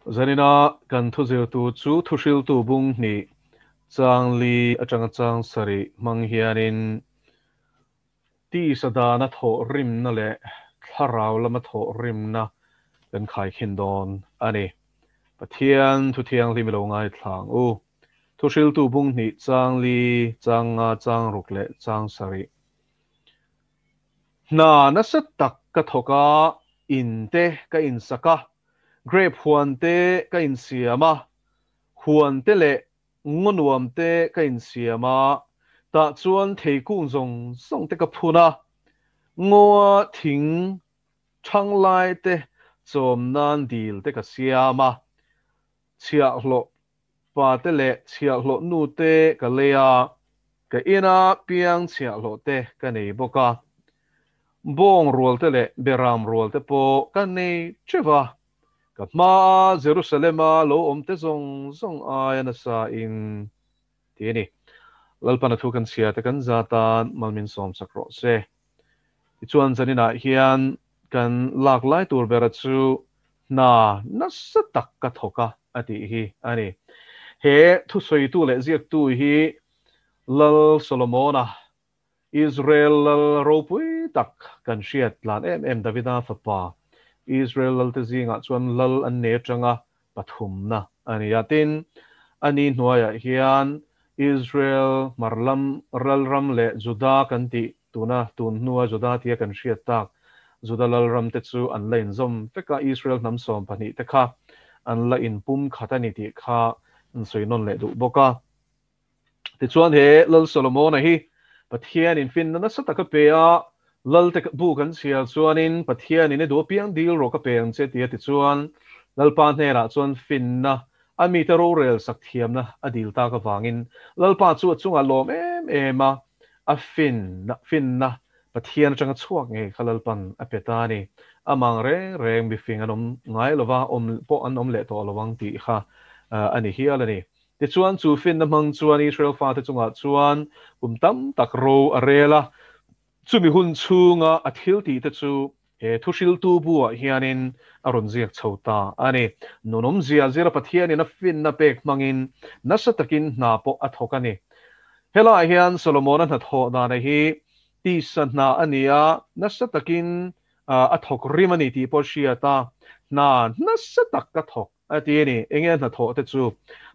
Zanina kan thu zir tu chu thushil tu bung ni changli atang sari manghianin Tisa na thawhrimna le Thlarau lama thawhrimna kan Khaikhinna ani pathian thu thiang li milo ngai thlang u thushil tu bung ni changli changa changruk le changsari na nasa tak ka thoka inte ka insaka grape huante ka insiama huante le ngonuamte ka insiama ta chuan thei kung zong song te ka phuna ngua thing thang lai te chom nan dil te ka siama chia hlo pa te le chia hlo nu te ka leya ka ina piang chia hlo te ka nei boka bong rual te le beram rual te po ka nei cheva ka ma Jerusalema lo om te zong zong ai na sa in tieni lalpana thu kan sia te kan zatan malmin som sakro se chuan zanina hian kan lak lai tur bera chu na nasa tak ka thoka ati hi ani he thu soi tu le ziak tu hi lal Solomona Israel lal ropui tak kan shiat lan em Davida fapa Israel lal te zinga chuan lal an ne tanga pathum na ani yatin ani hnuaya hian Israel marlam ralram le Juda kan ti tuna tun hnuwa Juda tia kan shiat tak Juda lalram te chu an la in zom feka Israel nam som pani te kha an la in pum khatani ti kha an soinon le du boka ti chuan he lal Solomon a hi pathian in fin na sa taka pe a lal te bu kan sial chuanin pathian in do piang dil ro ka peng che ti ti chuan lal pa hne ra chuan fin na ami te ro rel sak thiam na adil ta ka wangin lal pa chu chunga lom em a fin na pathian atanga chuak nge khalal pan apeta ni amang reng bi fing anom ngai lova om po an om le to lowang ti kha ani hialani ti chuan chu fin na mang chuan Israel fa te chunga chuan tam tak ro arela chumi hun chunga athil ti te chu he thushil tu bu hianin aron ziak chhota ani nonom zia zira pathian in a fin na pek mangin nasa takin na po athokani hela hian Solomon an tho na hi Tisa na ania nasa takin athok rimani ti po shiata na nasa tak ka thok ati ni engen na tho te chu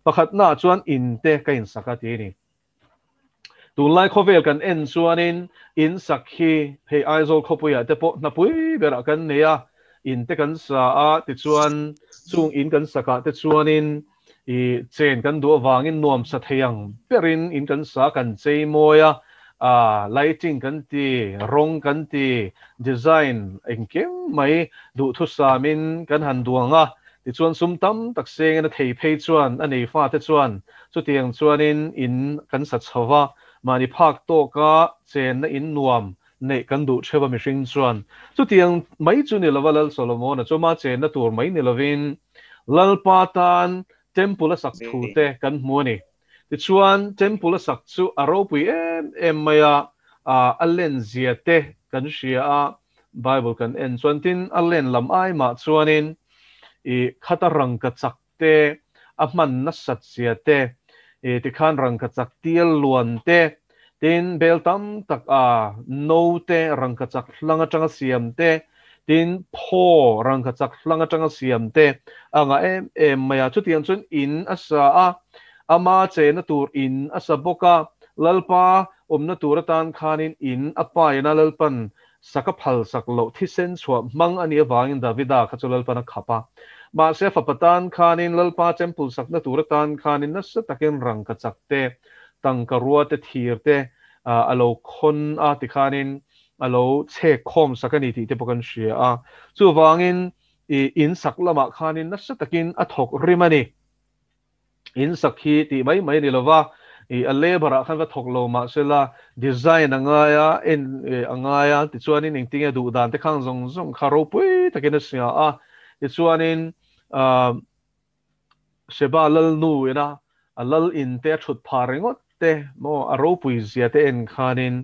pakhat na chuan in te ka in sakati ni tunlai khovel kan en chuanin in sakhi he aizol khopuya te po na pui bera kan neya in te kan sa a ti chuan chung in kan saka te chuanin I chen kan do wangin nuam sa theyang perin in kan sa kan chei moya lighting kan ti rong kan ti design engkem mai du thu samin kan han duanga ti chuan sum tam tak seng na thei phei chuan ani fa te chuan chu tiang chuanin in kan sa chawa mani phak to ka chen na in nuam nei kan du chhewa mi hring chuan chu tiang mai chu ni lawal Solomon chu ma chen na tur mai ni lovin lalpatan temple sak thu te kan hmu ni ti chuan temple sak chu aropui em maya alen zia te kan hria a Bible kan en chuan tin alen lam ai ma chuanin I khata rang ka chak te a man na sat zia te ti khan rang ka chak tial luan te tin bel tam tak no te rang ka chak hlanga tanga siam te tin pho rang ka chak hlanga tanga siam te anga em maya chu tiang chun in asa a ama che na tur in asa boka lalpa omna turatan khanin in apa na lalpan saka phal sak lo thisen chwa mang ani awangin Davida khachulal pana khapa ma se fapatan khanin lalpa temple sak na turatan khanin na sa takin rang ka chakte tangkarua te thirte alo khon a ti khanin alo che khom sakani ti te pokan shia a chu wangin in sak lama khanin na sa takin athok rimani in sakhi ti mai mai ni lova a labor khan va thok lo ma sela design angaya in angaya ti chuanin ing tinga du dan te khang zong zong kharo pui takin sia a ti chuanin sheba lal nu ina a lal in te thut pharingot te mo a ro pui zia te en khanin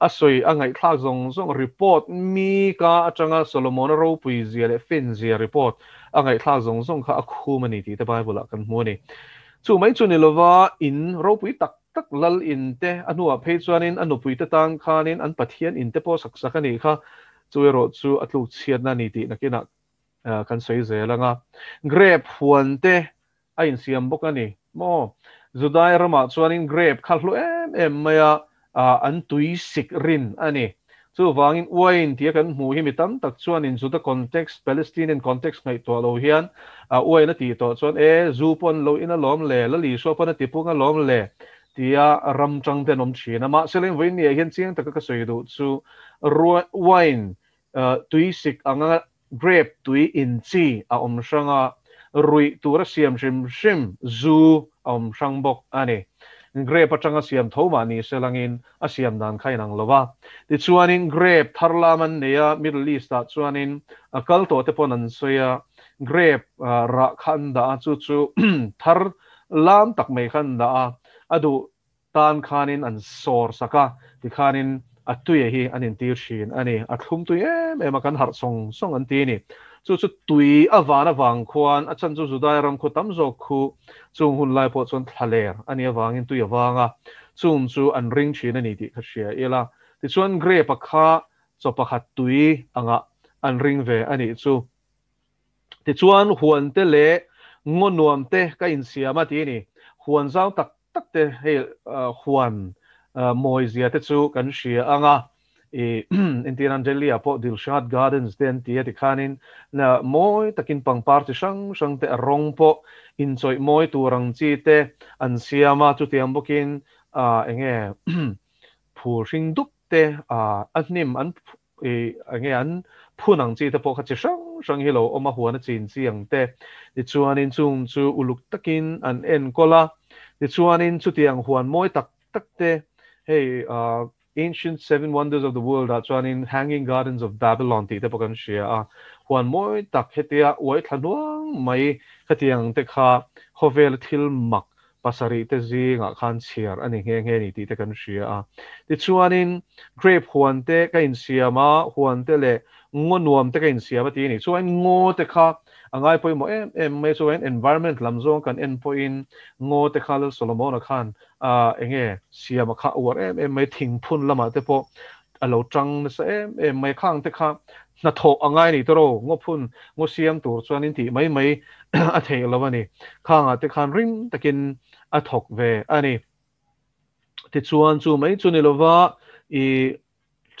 asoi angai thak zong zong report mi ka atanga Solomon ro pui zia le fin zia report angai thla zong kha akhu mani ti te Bible kan mu ni chu mai chu ni lova in ro pui tak tak lal in te anua phei chuanin anu pui te tang khanin an pathian in te po sak sak ani kha chu ro chu atlu chiat na ni ti nakina kan sei zelanga grape huan te a in siam bok ani mo Judai rama chuanin grape khallu em maya an tui sik rin ani chu wangin wine tia kan hmu hi mi tam tak chuanin chu the context Palestinian context ngai to lo hian wine a ti to chuan zu pon lo in a lom le la li so pon a ti pung a lom le tia ram chang te nom china ma seleng wine ni hian chiang tak ka soi du chu wine tui sik anga grape tui in chi a om sanga rui tura siam shim zu om sang bok ani grape atanga siam thoma ni selangin a siam dan khai nang lova ti chuanin grape tharlaman neya Middle East ta chuanin akal to te pon an soya grape ra khan da chu chu thar lam tak mai khan da adu tan khanin an sor saka ti khanin atuye hi anin tir shin ani athum tu em kan har song an ti ni chu chu tui awana wang khuan a chan chu Judai ram khu tam zo khu chung hun lai po chon thaler ani awangin tui awanga chung chu an ring thin ani ti khashia ela ti chuan grape pakha cho pakhat tui anga an ring ve ani chu ti chuan huan te le ngonuam te ka in siama ti ni huan zau tak tak te he huan moi zia te chu kan hria anga in Angelia po Dilshad Gardens den tia ti khanin na moi takin pangpar ti sang te rong po in choi moi turang chi te an siama chu tiam bokin enge phur hring dup te anim an enge an phunang chi te po kha chi sang hi lo oma huana chin chiang te ti chuanin chung chu uluk takin an en kola ti chuanin chu tiang huan moi tak tak te hey ancient seven wonders of the world chuanin hanging gardens of Babylon ti te po kan shia huan moi tak hetia wai thanuang mai khatiang te kha hovel thil mak pasari te zi nga khan chiar ani nge ni ti te kan shia ti chuanin grape huan te ka in siama huan te le ngonuam te ka in siama ti ni chuan ngo te kha angai poi mo em mai chuan environment lamzong kan en point ngo te kha Solomon khan enge siama kha war em mai thing phun lama te po alo tang na sa em mai khang te kha na tho angai ni toro ngo phun ngo siam tur chuan in ti mai a thei lawani khang te khan ring takin a thok ve ani ti chuan chu mai chu ni lova I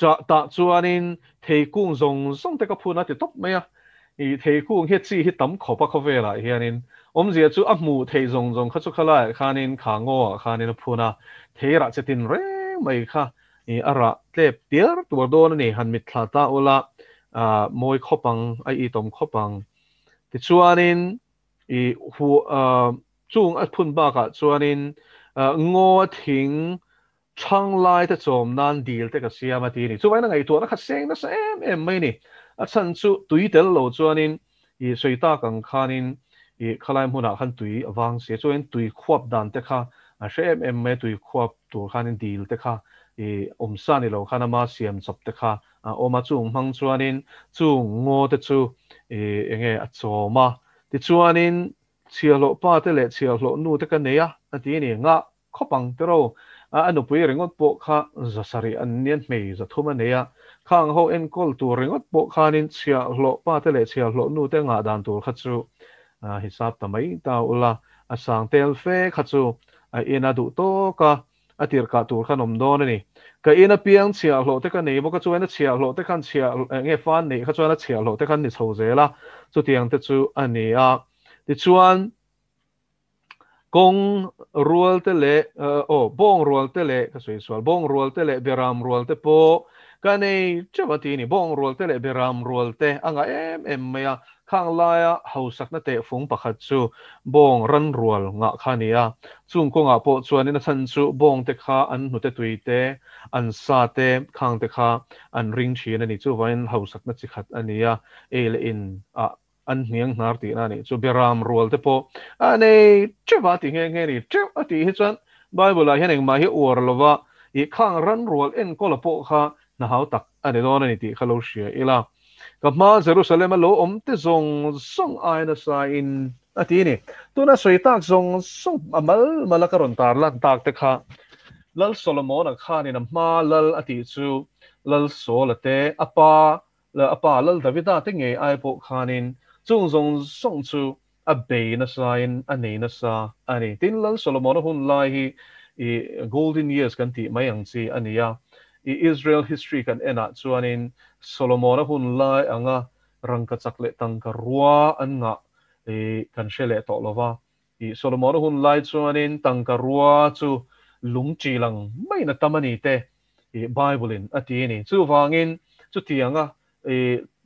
ta chuanin thei kung zong te ka phuna ti top mai I thei kung he chi hi tam khopa khovela hianin omzia chu a mu thei zong kha chu khala khanin khango khanin phuna theira chetin re mai kha I ara tlep tiar tur don ni han mit thla ta ola moi khopang ai I tom khopang ti chuanin I hu chung a phun ba ka chuanin ngo thing chang lai te chom nan dil te ka siama ti ni chuwai na ngai tu na kha seng na em mai ni a chan chu tui tel lo chuanin I soita kang khanin I khalai huna khan tui awang se chuan tui khwap dan te kha a shem em mai tui khwap tur khanin dil te kha omsa ni lo khana ma siam chop te kha oma chung hmang chuanin chung ngo te chu enge a choma ti chuanin chialo pa te le chialo nu te ka neya ati ni nga khopang te ro anu pui ringot po kha zasari an nian mei za thuma neya khang ho en kol tu ringot po khanin chialo pa te le chialo nu te nga dan tur kha chu hisab ta mai ta ula asang tel fe kha chu ina du to ka atir ka tur khanom don ni ka ina piang chialo te ka nei bo ka chuan chialo te khan chia nge fan nei kha chuan chialo te khan ni chho zela chu tiang te chu ania ti chuan kong rual te le bong rual te le ka soi swal bong rual te le beram rual te po ka nei chawati ni bong rual te le beram rual te anga em maya khang laya hausak na te phung pakhat chu bong ran rual nga khania chung ko nga po chuan in chan chu bong te kha an nu te tui te an sa te khang te kha an ring thin ani chu vain hausak na chi khat ania el in an niang nar ti na ni chu beram rual te po ane chewa ti nge ni chewa ti hi chuan Bible a hian ma hi or lova I khang ran rual en ko la po kha na hau tak ani don ani ti khalo shia ila kama Jerusalem lo omte zong song ai na sa in atini tu na soi tak zong song amal malakaron tar lan tak te kha lal Solomon a kha ni na ma lal ati chu lal so la te apa lal Davida te nge ai po khanin chung zong song chu a be na sa in ani na sa ani tin lal Solomon hun lai hi I golden years kan ti mai ang chi ania I Israel history kan ena chuanin Solomon hun lai anga rangka chakle tangka ruwa an nga kan shele to lova I Solomon hun lai chuanin tangka ruwa chu lungchi lang mai na tamani te Bible in ati ni chu wangin chu tianga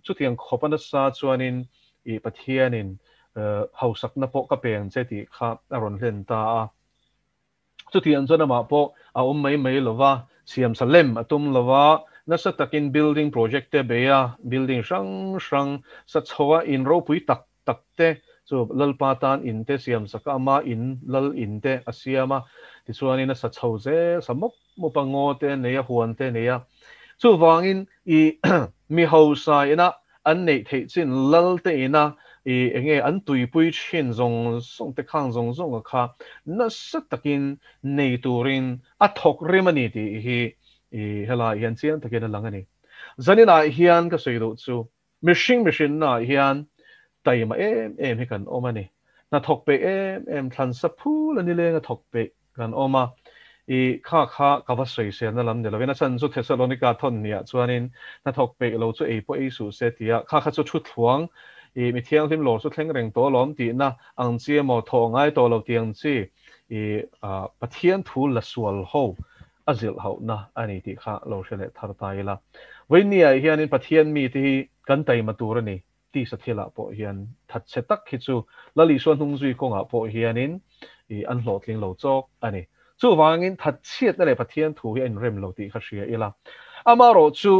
chu tiang khopana sa chuanin pathianin hausak na po ka peng che ti kha aron len ta chu tiang chana ma po a mai lova siam salem atum lova na sa takin building project te beya building sang sa chowa in ro pui tak te so lal patan in te siam saka ma in lal in te asiama ti chuani na sa chhoze samok mo pango te neya huan te neya chu wangin I mi hausa ina an nei thei chin lal te ina enge an tui pui chin zong song te khang zong kha na sa takin nei turin a thok remani ti hi hela hian chian takin langani zanina hian ka soido chu machine na hian taima em hi kan omani na thok pe em than sa phul ani lenga thok pe kan oma kha ka va sei se na lam de lovena chan chu Thessalonica thon nia chuanin na thok pe lo chu po su se tia kha chu thu thuang mi thiang lim lo chu thleng reng to lom ti na ang chi mo tho ngai to lo tiang chi pathian thu la sual ho azil ho na ani ti kha lo shele thar tai la weinia hianin pathian mi ti kan tai matur ani Tisa thila po hian that che tak khi chu lali suan hung zui ko nga po hianin an hlotling lo chok ani chu wangin that chiat na le pathian thu hi an rem lo ti kha ria ila amaro chu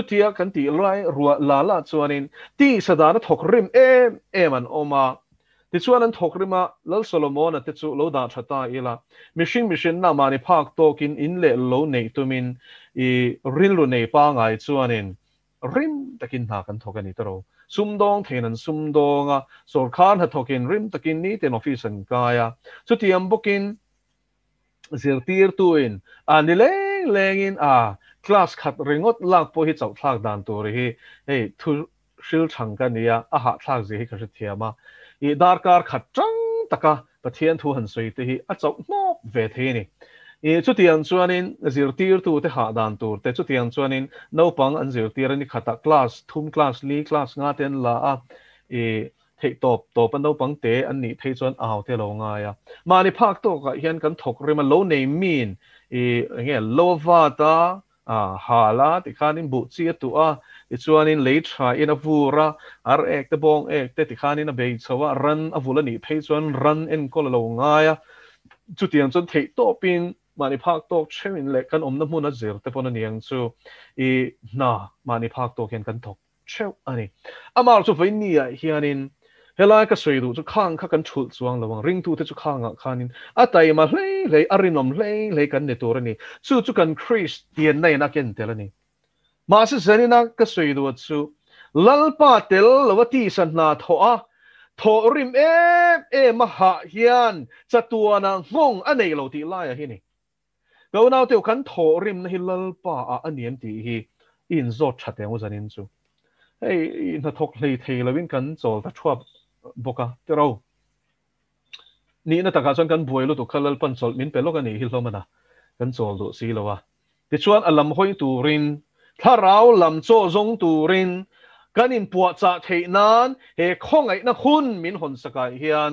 tia kan ti lai ruwa la chuanin ti sadana thok rim em an oma ti chuan an thok rima lal Solomon te chu lo da thata ila machine na mani phak tokin in le lo nei tumin ril lu nei pa ngai chuanin rim takin na kan thokani taro sumdong thenan sumdonga sorkhan ha thokin rim takin ni ten office an kaya chu tiam bokin zirtir tuin lengin class khat ringot lak po hi chau thlak dan tur hi hey thu shil changka nia a ha thlak je hi ka thiama I darkar khat chang taka pathian thu han soi te hi a chau nok ve the ni chu tiang chuanin zirtir tu te ha dan tur te chu tiang chuanin no pang an zirtir ani khata class thum class li class nga ten la a thei top an no pang te an ni thei chuan aw te lo nga ya mani phak to ka hian kan thok rema lo nei min nge lovata hala ti khanin bu chi tu a ti chuanin lei tha in a vura ar ek te bong ek te ti khanin a be chawa ran a vula ni thei chuan ran en ko lo nga ya chu tiang chuan thei topin mani phak tok chewin le kan omna hmuna zer te pon aniang chu na mani phak tok hian kan thok chew ani amar chu veinia hianin helai ka soidu chu khang kha kan thul chuang lawang ring tu te chu khanga khanin atai ma hlei arinom hlei kan ne turani chu kan Christian nei na ken telani ma se zanina ka soidu chu lalpa tel lawati san na thoa tho rim ma ha hian chatuana ngong anei lo ti la ya hi ni go now te kan tho rim na hi lalpa aniam ti hi in zot thateng uzanin chu hey na thok hlei thei lawin kan chol ta thua boka tero ni na taka chon kan buai lu tu khalal pan chol min pelok ani hi hlomana kan chol du si lowa ti chuan alam hoi turin Thlarau lam cho zong turin kanin puwa cha thei nan he khongai na hun min hon sakai hian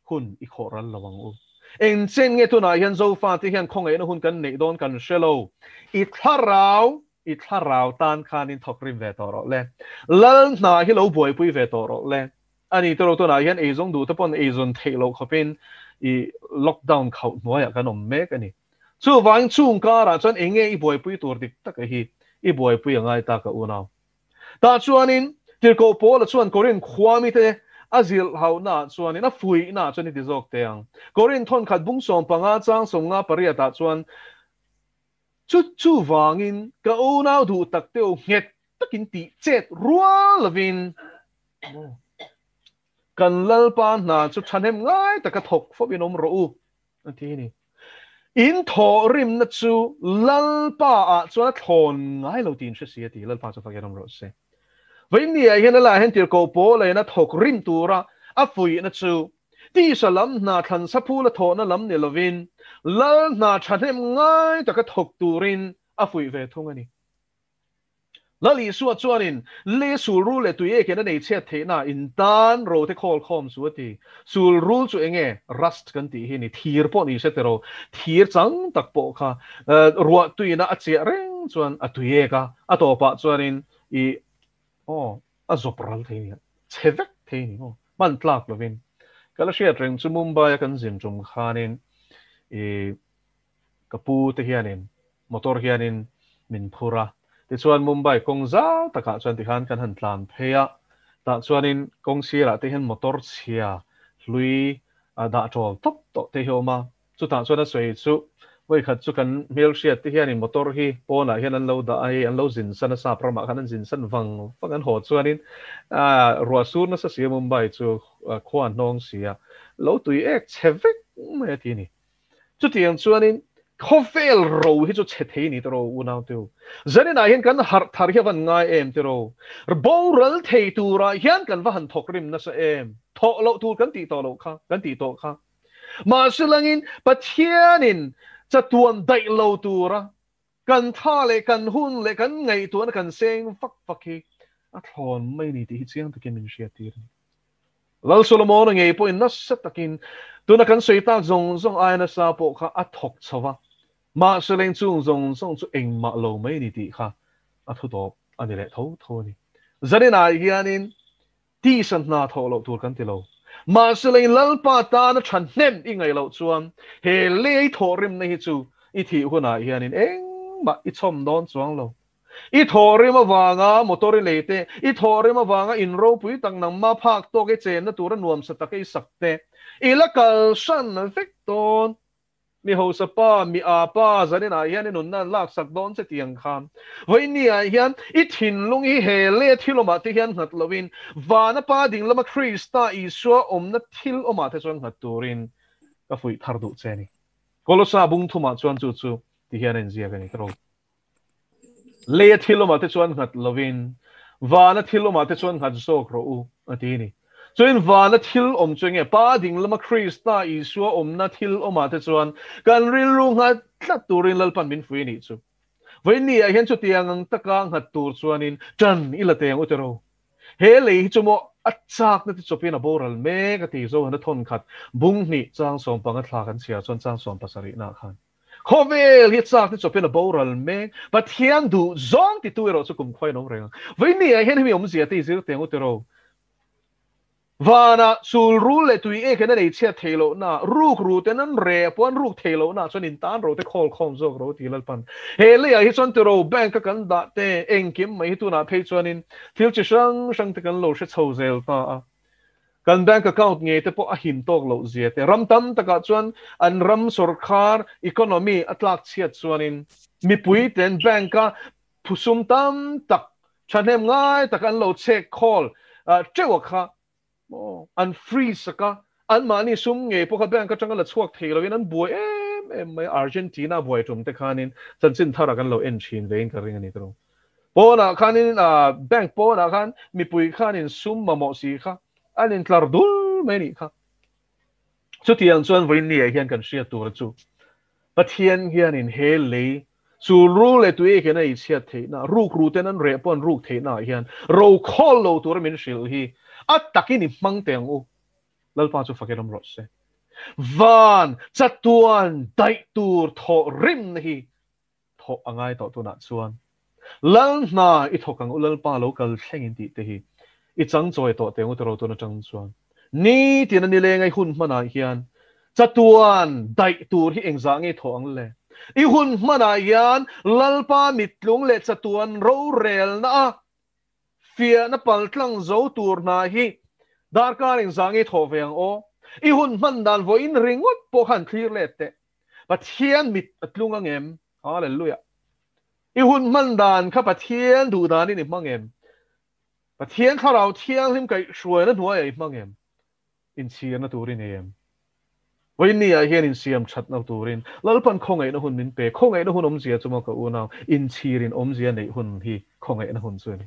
hun I khoral lawang u eng chen nge tu na hian zo fa ti hian khongai na hun kan nei don kan shelo I Thlarau tan khanin thokrim ve toro le lal na hi lo buai pui ve toro le ani toro to na hian e zong du ta pon e zon thelo khopin lockdown khau noya kan om mek ani chu wang chung ka ra chon enge I buai pui tur dik tak hi I buai pui ngai ta ka unaw ta chuanin tirko pol chuan korin khwami te azil hauna chuanin a fui na chani ti zok teang korin thon khat bung som panga chang som nga paria ta chuan chu wangin ka unaw du tak teu nget takin ti chet rual lovin kan lalpa na chu thanem ngai taka thok fobinom ro u anti ni in thawhrimna chu lalpa a chuan thon ngai lo tin hria ti lalpa chu fakinom ro se vậy nia hiền là hiền tiêu cầu bố lại na thọc rim tu ra à phui na chu Tisa lam na than sa phu la tho na lam ni lovin lal na thanem ngai ta ka thok turin à phui về thung ani lali suwa chuanin le sul ru le tuye ke na nei che the na in tan ro te khol khom suati sul ru chu enge rust kan ti hi ni thir po ni se te ro thir chang tak po kha ruwa tuina a che reng chuan a tuye ka a to pa chuanin I a zopral thế này chế vét thế này man tlak lovin kala shia treng chu Mumbai kan zin chum khanin kapu te hianin motor hianin min phura ti chuan Mumbai kong za taka chuan ti khan kan han tlan pheya ta chuanin kong sira te hian motor chhia hlui da tol top to te hioma chu ta chuan a soi chu vậy khát chú cần mail share thì hiện motor hi po na hiện anh lâu đã ai anh lâu zin san sa prama khăn anh zin san vang phang anh hồ chuan in rùa sun nó sẽ xia Mumbai chú khoan nong xia lâu tuổi ek chevek mấy thì nè chú tiếng chuan in khovel ro hi chú chết thế nè tro u nào tiêu giờ này hiện cần har thar hi van ngai em tro boral thei tu ra hiện cần van thok rim na sa em thọ lâu tu cần ti to lâu kha cần ti to kha mà sự langin pathianinจะตวนได้โลตัวระกันท่าเลยกันหุ่นเลยกันไงตัวนั้นกันเซ็งฟักฮีอัฐอนไม่นี่ที่เสียงตะกินมินเชียตีร์แล้วโซโลมอนไงพออินนัสตะกินตัวนั้นกันสวยตาจงไอ้นัสซาปกค่ะอัฐกชวะมาเสลงจงจูเองมาโลไม่นี่ที่ค่ะอัฐตบอันนี้แหละทั้งนี่จะได้ไหนกันนินที่สันนาทอโลตัวกันที่โลมาสเลงลัลปาตานะฉันเน่มอีไงเราชวนเฮเล่ทอริมในฮิจูอีที่หัวหน้าเฮียนินเองมาอีชมดอนชวงเราอีทอริมาวางามอตอริเลเตอีทอริมาวางอินโรปุยตังนังมาภาคโตเกเจนนะตัวนั้นนวมสตักไอสักเตอีละกัลชันเฟกตอนมีโฮสปามีอาปาจะได้ไหนเฮียนินุนนั่นลากสักดอนเสตียงคำวันนี้เฮียนอีถิ่นลุงอีเฮเล่ที่เรามาที่เฮียนหัดลวินวานะป้าดิ่งละมาคริสต์อิสวานัดทิลอมาที่ชวนหัดตูรินก็ฟุยทาร์ดุเจนี่ก็ลสาบุงทุมาชวนจู่ที่เฮียนเอ็นเซียกันนี่ก็รู้เล่ที่เรามาที่ชวนหัดลวินวานะที่เรามาที่ชวนหัดโซกรู้อันที่นี่จนวานะทิลจงเงป้าดิ่งละมาคริสต์อิสวานัดทิลอมาที่ชวนการเรียนรู้หัดทัดตูรินลปันบินฟุยนี่จู่วันนี้เห็นจุดที่ยังตะกังหัดตูชวนินจันอิละเตียงอุตโรเฮลีจุโมอัดจากนั่นที่จบเป็นอโบรัลเมกติโซหันทนขัดบุ้งนี่จางสมปังอัตลากันเสียจนจางสมปัสรินาขันโคเวลฮิตจากที่จบเป็นอโบรัลเมกบัดเทียนดูจงที่ตัวเราจะกุมควายน้องเรงวันนี้เห็นที่มีอมเสียที่สิเตียงอุตโรวานะสูลรูเลตุยเอกันนั่นเองเชียเทโลน่ะรูกรูแต่นั้นเรปวันรูกเทโลน่ะส่วนอินตานเราแต่คอลคอมโซกเราทีละปันเฮเลยไอ้ส่วนตัวเราแบ่งกันด่าแต่เองกิมไม่ตัวน่ะเพย์ส่วนนินที่จะช่างแต่กันเราเชื่อโซเซลตากันแบ่งกันเงี้ยแต่พอหินตกเราเสียแต่รำตั้มตะกัดส่วนอันรำสุรคาร์อีโคโนมีอัตลักษณ์เชียส่วนนินมีปุ๋ยแต่แบ่งกันผู้ซุ่มตั้มตักฉันเห็นง่ายแต่กันเราเช็คคอลเจ้าค่ะอันฟรีสกะอันมานี่ซุ่มเงี้ยพวกเขาแบ่งก็จังกันละช่วงเทเราเองนั้นบวยไม่อาร์เจนตินาบวยจุ่มแต่คานินจันสินท่ารักันเราเอ็นชินเวงกันเรื่องนี้ตรงปอนะคานินแบ่งปอนะคันมีปุยคานินซุ่มมาหมอสีค่ะอันนี้คลาร์ดูไม่นี่ค่ะสุดที่ยังส่วนวันนี้เฮียนกันเชียตัวจู่ปัจเจียนเฮียนินเฮลีสูรู้เลยตัวเองกันไอ้เชียเทน่ะรูกรู้แต่นั้นเรปอนรูกเทน่ะเฮียนเราคอลเราตัวเราไม่ชิลฮีอัตตะกินมังเตียงอูแล้วป้าจะฟังกันรถเสวันจัตุวันได้ตัวทอริมนี่ทออ่างไงต่อตัวนัดส่วนแล้วน่ะอีทอกังอูแล้วป้าเราก็เช่นที่ที่อีจังจอยต่อเตียงอูตัวเราตัวนัดจังส่วนนี่ที่นั่นนี่เลยไงหุ่นมันอะไรยันจัตุวันได้ตัวที่เองจะไงทออังเลยอีหุ่นมันอะไรยันแล้วป้ามิดลงเลยจัตุวันเราเรลนะเฟียนับปัลตังโจตัวนาฮีดาร์การิงสังเกตโฮเวียงโออีหุ่นมันดันว่าอินริงวัดพอขันคลีร์เลตเตปัทเฮียนมิดอัตลุงงังเอ็มฮาเลลูยา i hun man dan kha pathian du dan ni mang em pathian Thlarau thiang lim kai suai na nuai ai mang em in chian na turin em với nia hiền in siam chat nau turin lalpan khong ai na hun min pe khong ai na hun zia chuma ka u nau in chirin zia nei hun hi khong ai na hun chuan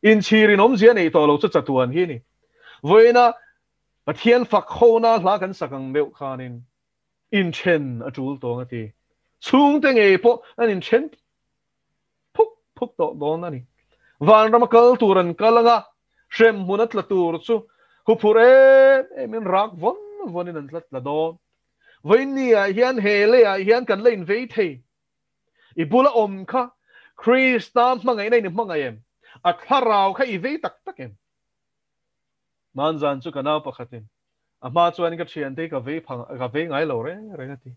in chirin zia nei to lo chu chatuan hi ni với na pathian phak kho na hla kan sakang meu khanin in chen a chul to nga ti chung te nge po an in chen phuk phuk to don na ni van ram kal turan kalanga shem hunat la tur chu hu phure min rak von vonin an tlat la do với nia hian hele a hian kan lein ve the i bula om kha Christa mangai nei ni mangai em a Thlarau kha i ve tak tak em man zan chu kana pakhatin ama chuan ka thian te ka ve ngai lo re nga ti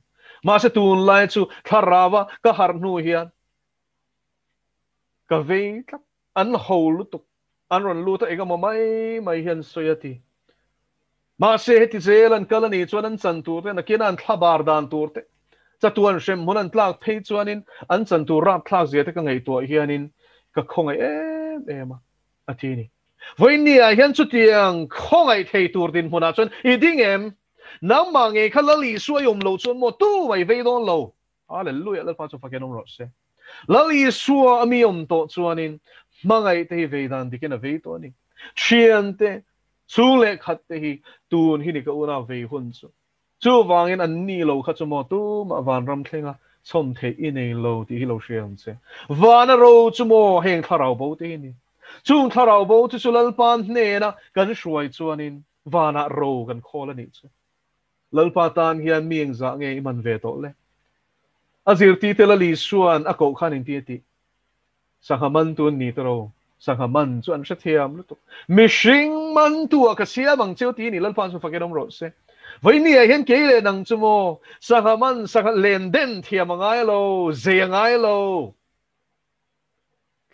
ma se tun lai chu Thlarau ka har nu hian ka ve tak an ho lu tuk an ron lu ta ega mai hian soyati ma se heti zelan kalani chuan an chan tur te na kin an thlabar dan tur te chatuan shem hun an tlak phei chuanin an chan tur rak thlak zia te ka ngei to hianin ka khongai em atini với nia hian chu tiang khongai thei tur din huna chuan i ding em nang ma nge khala li suayom lo chuan mo tu mai ve don lo hallelujah la pa chu fakenom ro se lali suwa amiom to chuanin mangai te ve dan dikin a ve to ni chian te chu le khat te hi tun hi ni ka una ve hun chu wangin an ni lo kha chu mo tu ma van ram thlenga chom the i nei lo ti hi lo shem che van ro chu mo heng Thlarau bo te ni chung Thlarau bo chu sulal pan ne na kan shuai chuanin vana ro kan khol ani chu lalpa tan hian mieng za nge man ve to le azir ti telali suan a ko khanin ti ti sanghaman tun ni tro sanghaman chuan sa thiam lu tu mishing man tu ka sia bang cheu ti ni lalpa chu fakenom ro se với nia hian ke le nang chu mo sanghaman sang len den thiam ngai lo ze ngai lo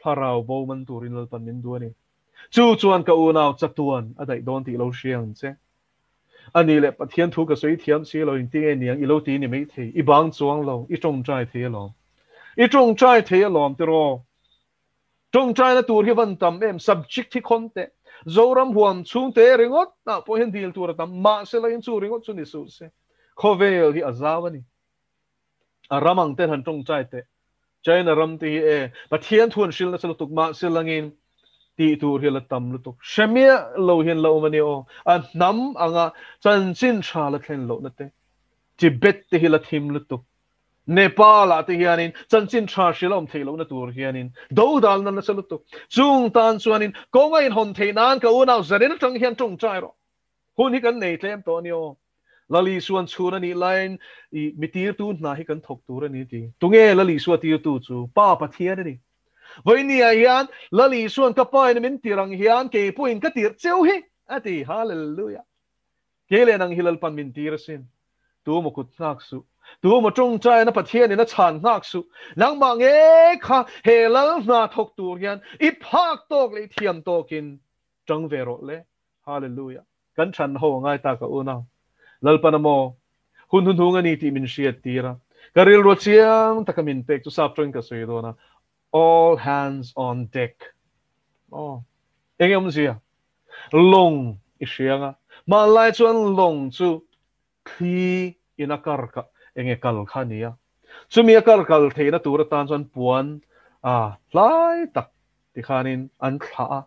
Thlarau bo man turin lalpan min du ni chu chuan ka u nau chatuan a dai don ti lo hriang che ani le pathian thu ka soi thiam si lo in ti nge niang i lo ti ni mei thei i bang chuang lo i tong trai the lo i tong trai the lo am ti ro tong trai na tur hi van tam em subject thi khon te zoram huam chung te ringot na po hen dil tur tam ma se la in chu ringot chu ni su se khovel hi azawani aramang ten han tong trai te China ram ti e pathian thun shil na salutuk ma silangin ti tur hi la tam lutuk shamia lo hian lo mani o an nam anga chan chin tha la thlen lo na te Tibet te hi la thim lutuk Nepal a te hianin chan chin tha shilom thelo na tur hianin do dal na salutuk chung tan chuanin kongai hon theinan ka unau zarin tang hian tong chai ro hun hi kan nei tlem to ni o lali suan chuna ni line I mitir tu na hi kan thok tur ani ti tunge lali suwa tir tu chu pa pathian ni với nia hian lali suan ka pai min tirang hian ke puin ka tir cheu hi ati hallelujah ke le nang hilal pan min tir sin tu mo kut nak su tu mo trong chai na pathian ni na chan nak su nang ma nge kha helal na thok tur hian I phak tok le thiam tokin tang vero le hallelujah kan chan ho ngai ta ka una lalpanamo hun ngani ti min shiat tira karil ro chiang takamin pek tu sap tron ka soido na all hands on deck oh engem zia long isianga ma lai chuan long chu khi ina karka enge kal khania chumi kal theina tur tan chuan puan lai tak ti khanin an kha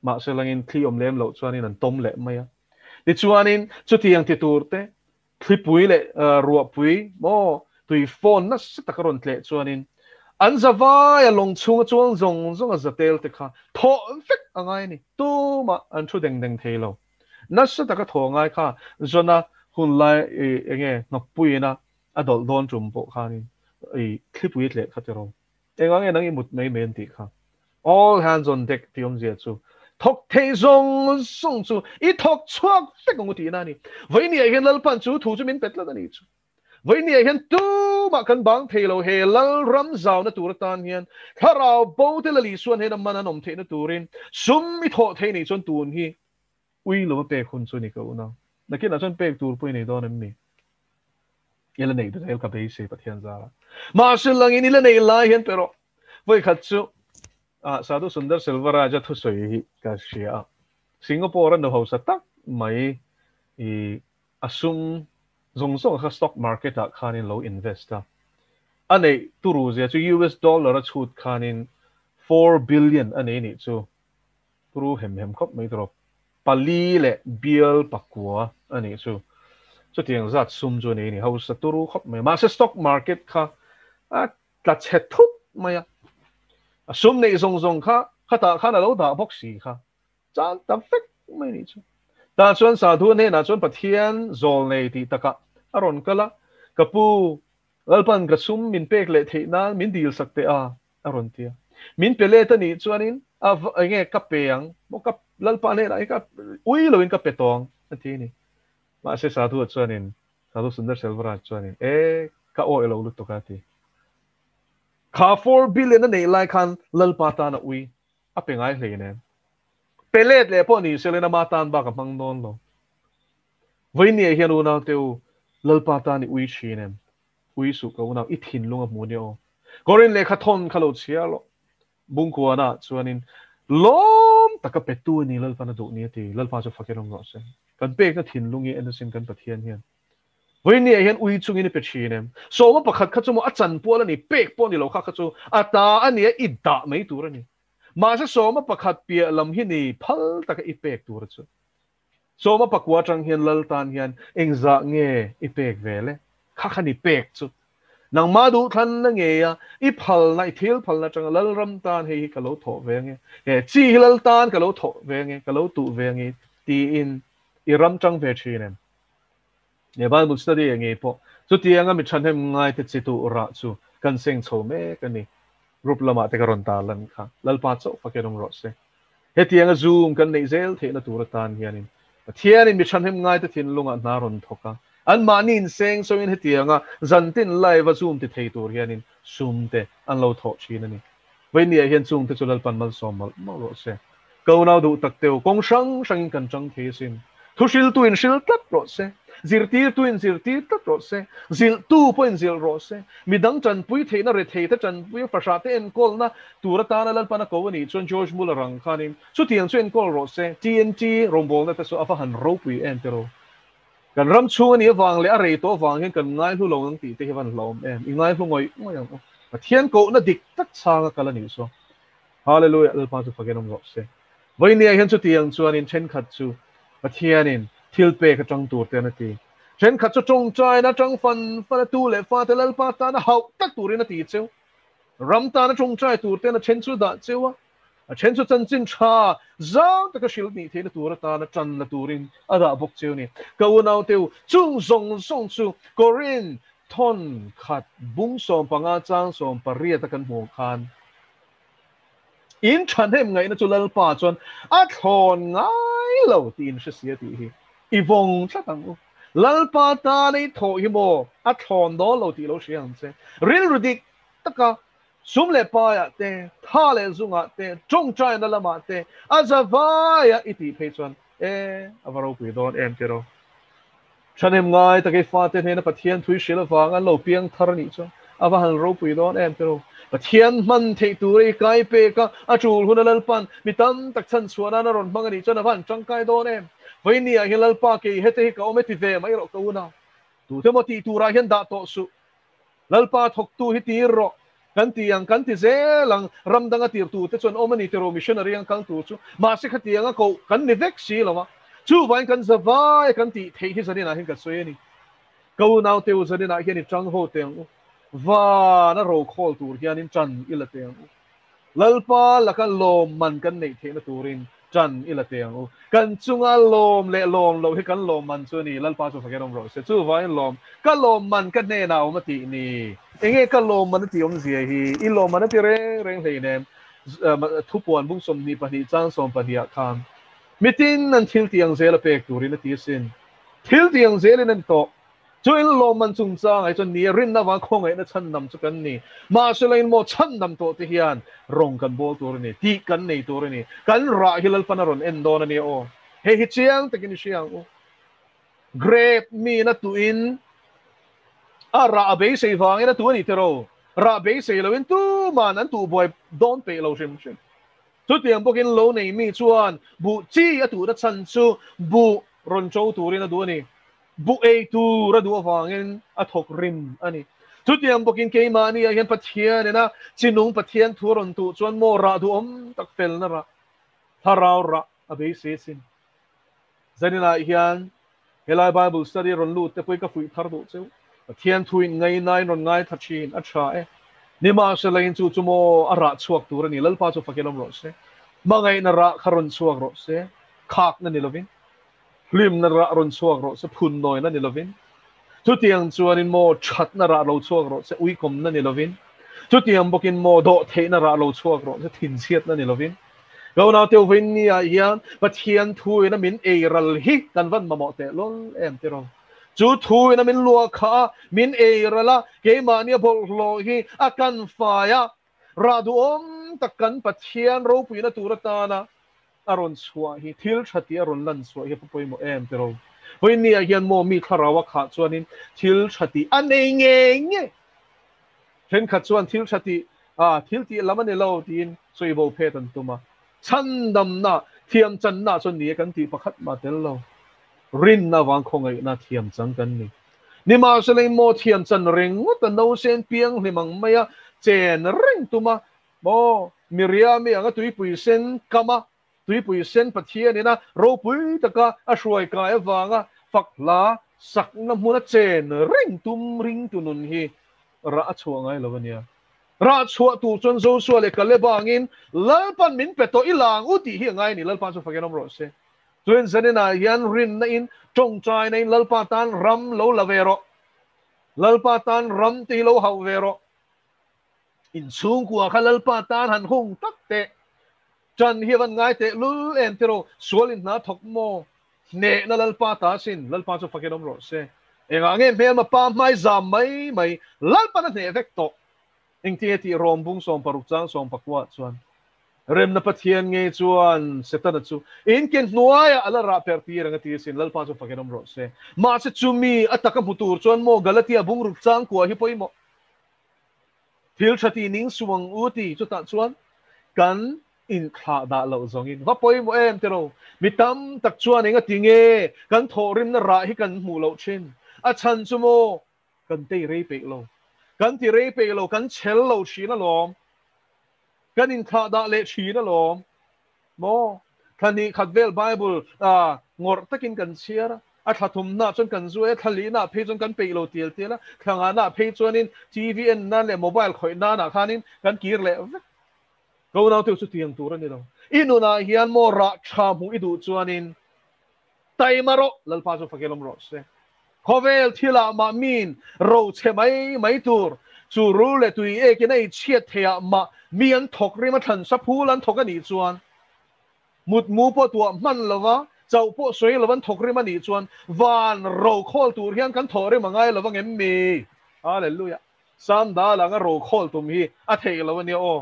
ma selangin khi lem lo chuanin an tom le maya ti chuanin chu tiang ti turte thi pui le ruwa pui mo tui phone na sitakaron tle chuanin an zawa ya long chung chuang zong a zatel te kha tho vek angai ni tu ma an thu deng thelo na sitaka tho ngai kha zona hun lai enge ngak pui na adol don chum po khanin I thipui tle khatero engang nang I mut mai men ti kha all hands on deck ti zia chu thok thei zong chu I thok chuak vek ngu ti na ni với nia hian lalpan chu thu chu min petla ni chu với nia hian tu ma kan bang thelo he lal ram zaw na tur tan hian Thlarau bo te la li suan he na man anom the na turin sum I tho thei ni chon tun hi ui lo pe khun chu ni ka una nakin a chon pe tur pui nei don ni yela nei de el ka be se pathian za ma sil lang in ila nei la hian pero với khát chú sa tu sundar silvera cho thu soi cả xia Singapore nó hậu sát tắc mấy assume dùng số cái stock market à khanin low investor anh ấy tu rồi chứ US dollar à chút khanin 4 billion anh ấy nị chú tu hem khóc mấy drop pali lệ bill pakwa anh ấy chú tiếng giật sum cho này hậu sát tu khóc mấy mà stock market kha là chết thúc mày sum này dùng kha ta kha là lâu ta bốc xì kha chan ta phết mấy nị chú ta chuan sa thu ne na chuan pathian zol nei ti taka aron kala kapu alpan ka sum min pek le theina min dil sakte a aron tia min pele ta ni chuanin a nge kapeng mo kap lalpa ne la ka ui loin ka petong ati ni ma se sa thu chuanin sa thu sundar selvara chuanin ka o elo lu to ka ti ka 4 billion nei lai khan lalpa ta na ui a pengai hle ne pelet le po ni selena matan ba ka mang non lo với nia hiền u nào tiêu lalpa ta ni ui chi nem ui su ka u nào ít hin lung a mu neo korin le khathon khalo chia lo bung ko na chuanin lom taka petu ni lalpa na du ni ti lalpa chu fakerong ro se kan pe ka thin lungi en sin kan pathian hian với nia hiền ui chung ni pe chi nem so ma pakhat kha chu mo achan pu la ni pek po ni lo kha chu ata ania idda mai tu ra ni mà sẽ số mà bạc hạt bia làm hi ni phal ta cái ipek tu rồi số mà bạc quá trăng hiền lal tan hiền anh za nghe ipek về le khắc khăn ipek chút nang ma du than na nghe ya iphal na ithil phal na trăng lal ram tan hi ka lo tho về nghe he chi lal tan ka lo tho về nghe ka lo tu về nghe ti in iram trăng về chi nem ne ba mu study nghe po chu ti anga mi chan hem ngai te chi tu ra chu kan seng chho me kan ni rup lama te karon ta lan kha lalpa cho fakerong ro se he tianga zoom kan nei zel the na tur tan hianin thianin mi chan hem ngai te thin lunga na ron thoka an manin seng so in he tianga zantin live zoom te thei tur hianin zoom te an lo tho chin ani veini hian chung te chulal pan mal somal mo ro se ko nau du tak teu kong sang kan chang the sin thusil tuin sil tat ro se zirtir tuin zirtir tat ro se zil tu point zil ro se midang chan pui theina re thei ta chan pui fasha te en kol na turata na lal pana ko ni chon George Muller rang khanin chu tiang chen kol ro se TNT rombol na ta so afa han ro pui en pero kan ram chu ni wang le a re to wang hen kan ngai hu lo nang ti te hewan lom em i ngai hu ngoi yang thian ko na dik tak changa kala ni so hallelujah al pa chu fagenom ro se voi ni hen chu tiang chuan in chen khat chu pathianin thil pe ka tang tur te na ti chen khat chu chong chai na tang fan fa tu le fa te lal pa ta na hau tak turin na ti cheu ram ta na chong chai tur te na chen chu da cheu a chen chu chan chin cha zang ta ka shil ni the na tur ta na chan na turin ada bok cheu ni ka u nau teu chung zong song chu korin thon khat bung som panga chang som paria ta kan mo khan in chan hem ngai na chu lal pa chon a thon ngai lo tin se sia ti hi i vong cha tang lal pa ta nei tho hi mo a thon do lo ti lo siang se ril rudik taka sum le pa ya te tha le zunga te chong chai na lama te azava ya iti pe chon avaro pi don em pero chan hem ngai ta ke fa te na pathian thui shil wang an lo piang thar ni chon ava han ro pi don em pero pathian man thei tu ri kai pe ka a chul hun lal pan mi tam tak chan chuana na ron bang ni chon avan chang kai don em với nia hilal pa ke hete ka ome ti ve mai ro ka una tu te mo ti tu ra hian da to su lal pa thok tu hi ti ro kan ti ze lang ram danga tir tu te chon omani te ro missionary ang kang tu chu ma se khati anga ko kan ni vek si lama chu vain kan zawai kan ti thei hi zani na hin ka soe ni ko nau te u zani na hian ni chang ho te va na ro khol tur hian in chan ila te lal pa la kan lom man kan nei the na turin chan ila teang kan chunga lom le lom lo hi kan lom man chu ni lal pa chu fakerom ro se chu vai lom ka lom man ka ne na ma ti ni enge ka lom man ti om zia hi I lom man ti reng reng hlei nem thu puan bung som ni pa ni chang som pa dia khan mitin nan thil tiang zela pek turin ti sin thil tiang zela nan to chu in lom man chung chang ai chon ni rin na wa khong ai na chan nam chu kan ni ma se lain mo chan nam to ti hian rong kan bol tur ni ti kan nei tur ni kan ra hilal panaron en don ni o he hi chiang takin siang o great mi na tu in ara abe sei wang na tu ni tero ra be se lo in tu man an tu boy don pe lo shim shim chu tiang bokin lo nei mi chuan bu chi a tu da chan chu bu ron chou turin a du ani bu e tu ra du awangin a thok rim ani chu tiang bokin ke ma ni a hian pathian na chinung pathian thu ron tu chuan mo ra du om tak fel na ra Thlarau ra a be se sin zanina hian helai Bible study ron lu te poi ka fui thar du cheu pathian thuin ngai nai ron ngai thachin a tha e ni ma se lain chu chumo ara chuak tur ni lalpa chu fakelom ro se mangai na ra kharon chuak ro se khak na ni lovin hlim na ra ron chuak ro se phun noi na ni lovin chu tiang chuan in mo that na ra lo chuak ro se ui kom na ni lovin chu tiang bokin mo do the na ra lo chuak ro se thin siat na ni lovin lo na teu vin ni a hian pathian thui na min e ral hi kan van ma mo te lol em te ro chu thui na min lua kha min e rala ke ma ni bol lo hi akan fa ya ra du om takan pathian ro pu na tur ta na aron chua hi thil thati aron lan chua hi poi mo em te ro vin ni a hian mo mi Thlarau kha chuanin thil thati an ei nge nge hen kha chuan thil thati thil ti lama ne lo tin soi bo phe tan tuma chan dam na thiam chan na chon ni kan ti pakhat ma tel lo rin na wang khongai na thiam chang kan ni ma seleng mo thiam chan reng ta no sen piang hlimang maya chen reng tuma mo miria mi anga tui pui sen kama tui pui sen pathia ni na ro pui taka a hruai ka e wanga fakla sak na huna chen ring tum ring tunun hi ra chuangai lo wania ra chua tu chon zo so le kale bangin lalpan min peto ilang uti hi ngai ni lalpan so fagenom ro se tuen zanina yan rin na in chong chai na in lalpa tan ram lo lavero lalpa tan ram ti lo hawero in chung kwa kha lalpa tan han hung tak te chan hi van ngai te lul en tero sualin na thok mo ne na lalpa ta sin lalpa so fagenom ro se enga nge me ma pa mai zam mai lalpa na ne vekto ing ti rom bung som paruk chang som pakwa chuan rem na pathian nge chuan setan chu in ken nuaya ala ra per ti ranga ti sin lalpa chu fakenom ro se ma se chumi ataka mutur chuan mo galatia bung ruk chang kwa hi poimo thil thati ning suang uti chu ta chuan kan in kha da lo zong in va poimo em tero mitam tak chuan enga tinge kan thorim na ra hi kan mu lo chin a chan chu mo kan te rei pe lo kan ti rei pe lo kan chel lo chi na lom kan in kha da le chi na lom mo thani khatvel Bible ngor takin kan chiara a thathum na chon kan zue thali na phe chon kan pe lo tiel tiela thanga na phe chonin TVN na le mobile khoi na khanin kan kir le go na tu chu tiang tur ani lo inu na hian mo ra tha mu idu chuanin taimaro lalpa chu fakelom ro se khovel thila ma min ro che mai tur chu ru le tui e ke nei chiat thea ma mian thok ri ma than sa phu lan thok ani chuan mut mu po tua man lova chau po soi lovan thok ri ma ni chuan van ro khol tur hian kan thore mangai lova ngem mi hallelujah sam da langa ro khol tum hi a thei lovani o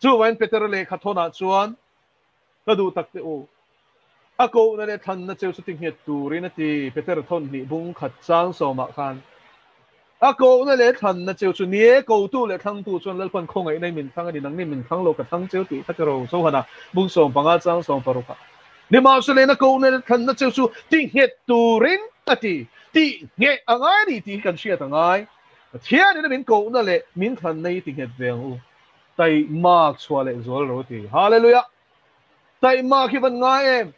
chu wan peter le khathona chuan ka du tak te o ako na le than na cheu suting het turi na ti peter thon ni bung khat chang so ma khan ako na le than na cheu chu nie ko tu le thang tu chuan lalpan khongai nei min thang ani nang ni min thang lo ka thang cheu ti khatero so hana bung som panga chang som paruka ni ma se le na ko na le than na cheu chu ting het turin ati ti nge angai ni ti kan sia tangai thia ni na min ko na le min than nei ting het veng u tai mak chua le zol ro ti hallelujah tai mak hi van ngai em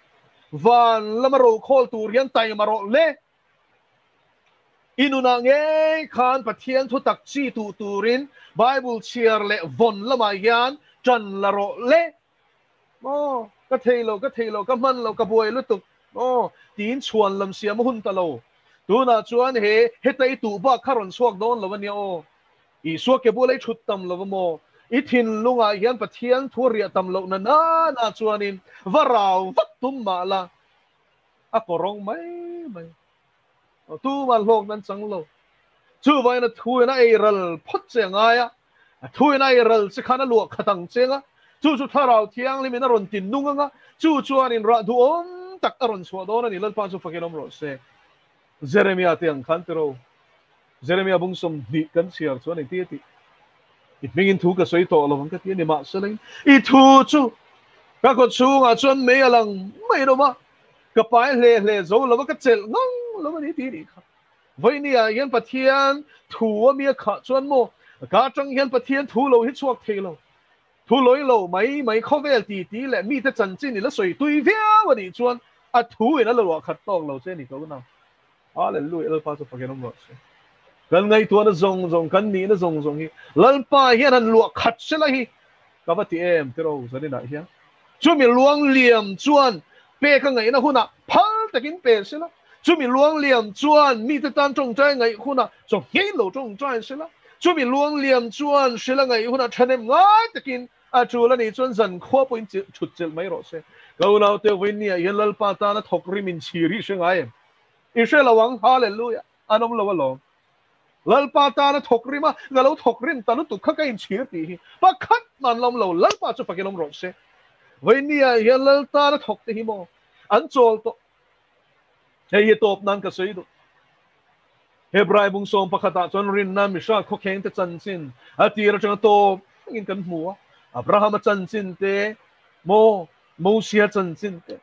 van lamaro khol tur hian tai maro le inuna nge khan pathian thu tak chi tu turin Bible chiar le von lama hian chan laro le ka theilo ka man lo ka buai lutuk tin chuan lam siam hun ta lo tu na chuan he tai tu ba kharon suak don lo wania o i suak ke bulai thut tam lo mo i thin lunga hian pathian thu ria tam lo na chuanin varau vat tum ma la a korong mai tu ma lok nan chang lo chu vai na thu na ai ral phot che nga ya thu na ai ral se khana lu khatang chenga chu Thlarau thiang li min ron tin nunga chu chuan in ra du om tak aron chwa don ani lalpa chu fakenom ro se Jeremiah tiang khan tero Jeremiah bung som di kan siar chuan ti ít mình in thu cái suy tổ là vẫn cái tiền mà sẽ lên ít thu chú các con chú à chuẩn mấy lần mấy đâu mà cái bài lệ rồi là cái chết ngon là cái gì đi vậy nè hiện bắt thiên thu mi khá chuẩn mô cả trong hiện bắt thiên thu lâu hết suốt thế lâu thu lối lâu mấy khó về tí lệ mi tới chân chính là suy đối với cái gì chuẩn à thu nó là lo khát tông lâu thế này có nào Hallelujah lo pa cho phải nó gần ngày tua nó rong gần ní nó rong hi lần pa hiện anh lo khát sẽ là hi các bạn em thế rồi giờ này đại hiang chú mình luang liềm chuan pe cái ngày nó hôn à phal ta kinh pe sẽ là chú mình luang liềm chuan mi tới tan trong trái ngày hôn à trong hết lâu trong trái sẽ là chú mình luang liềm chuan sẽ là ngày hôn à chân em ngay ta kinh à chú là này chuan dần khoa point chút chel mấy rồi sẽ câu nào tiêu với nia yên lal pa ta nó thọc rim in chiri sẽ ngay em Israel lawang hallelujah anom lawalong lal pa ta nó thọc rim à galau thọc rim ta nó tụt khắc cái in chiri thì ba khát man lom lâu lal pa cho phải cái lom rồi sẽ vậy nia hiện lal ta nó thọc thì mo anh chol to hay top nan ka sei do Hebrai bung som pakhata chon rin na mi sha kho kheng te chan sin atira chang to in kan mu Abraham chan sin te mo sia chan sin te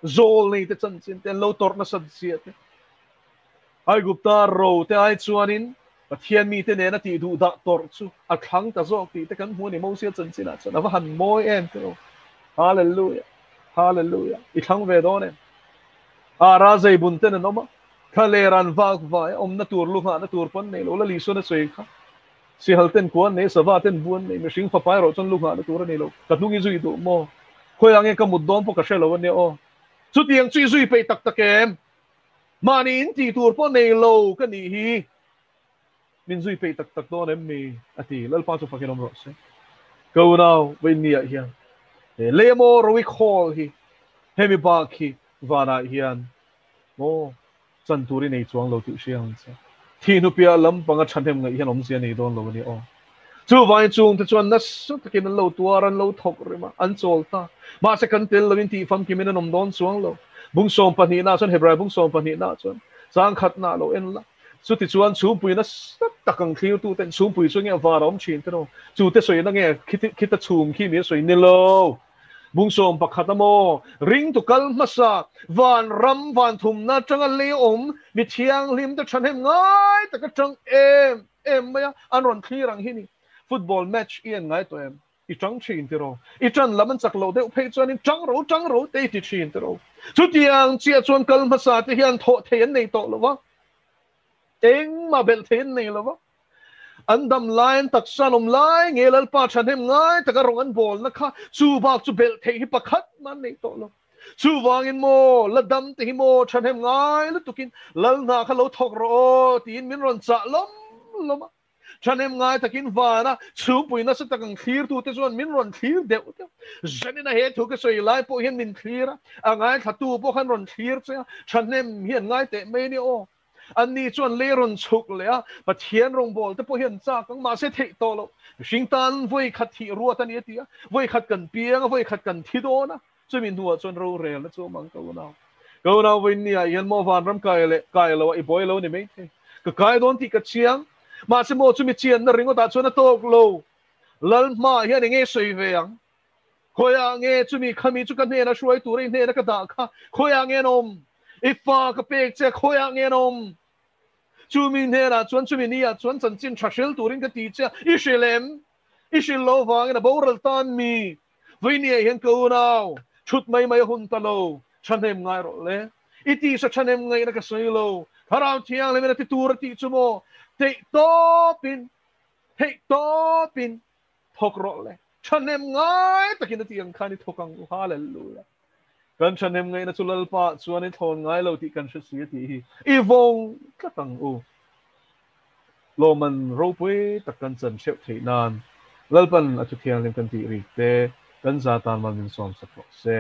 zol nei te chan sin te lo tor na sad sia te ai gupta ro te ai chuanin pathian mi te ne na ti du da tor chu a khang ta zo ti te kan mu ni mo sia chan sin a chan ava han moi em te hallelujah hallelujah I khang ve do ne ra zai bun te na no ma khale ran vak vai om na tur lu ha na tur pon nei lo la li so na soi kha si halten kuan nei sawa ten buan nei mishing pa pai ro chon lu ha na tur nei lo ka nu gi zui du mo khoi ang ka mud don po ka shelo ne o chu tiang chui zui pe tak takem mani in ti tur pon nei lo ka ni hi min zui pe tak do nem mi ati lal pa chu pa kenom ro se go now we nia hian le mo ro wi khol hi hemi ba khi vana hian mo chân turi nei chuang lo tu siang cha thi nu pia lam panga thanem ngai hian om sia nei don lo ni o chu vai chung te chuan na su takin lo tuaran lo thok rima an chol ta ma se kan tel lovin ti fam kimin nom don chuang lo bung som pani na chuan hebrai bung som pani na chuan sang khat na lo en la su ti chuan chu pui na takang khiu tu ten chu pui chu nge varom chin te no chu te soi na nge khita chum khi mi soi ni lo bung som pakhat mo ring tu kal masa van ram van thum na changa le om mi thiang lim ta than hem ngai ta ka chang em maya an ron khi rang hi ni football match in ngai to em I chang chin ti ro I chan laman chak lo de phei chuan in chang ro te ti chin ti ro chu tiang chia chuan kal masa te hian tho thein nei to lo wa eng ma bel thein nei lo wa andam line tak sanom lai ngelal pa thanem ngai taka rongan bol na kha chu bak chu bel the hi pakhat man nei to lo chu wangin mo ladam te hi mo thanem ngai lu tukin lal na kha lo thok ro tin min ron cha lom thanem ngai takin vana chu puina sa takang khir tu te zon min ron khir de janina he thu ka soi lai po hian min khira angai thatu po khan ron khir cha thanem hian ngai te me ni o anh ni chuan leron chuk le a pathian rong bol te po hian cha kang ma se thei to lo sing tan voi khat thi ruat ani tia voi khat kan piang voi khat kan thi do na chumin nuwa chuan ro rel na chu mang ko na voi ni a yan mo van ram kai lo I boy lo ni me ka kai don ti ka chiang ma se mo chumi chian na ringo ta chuan na tok lo lal ma hian nge soi ve ang khoya nge chumi khami chu kan ne na shuai tu re ne na ka da kha khoya nge nom ifa ka pek che khoya nge nom chu min he na chuan chu min ni a chuan chan chin thashel turin ka ti cha ishil lo wang na boral tan mi voi ni hian ko naw chut mai hun ta lo chanem ngai ro le iti sa chanem ngai na ka soi lo harau thiang le na ti tur ti chu mo te topin thok ro le chanem ngai takin ti ang khani thokang hallelujah kan chanem ngai na chulal pa chuan I thon ngai lo ti kan hri ti hi I vong ka tang u lo man ro pui tak kan chan cheu thei nan lalpan a chu thiang lem kan ti ri te kan za tan man min som sak se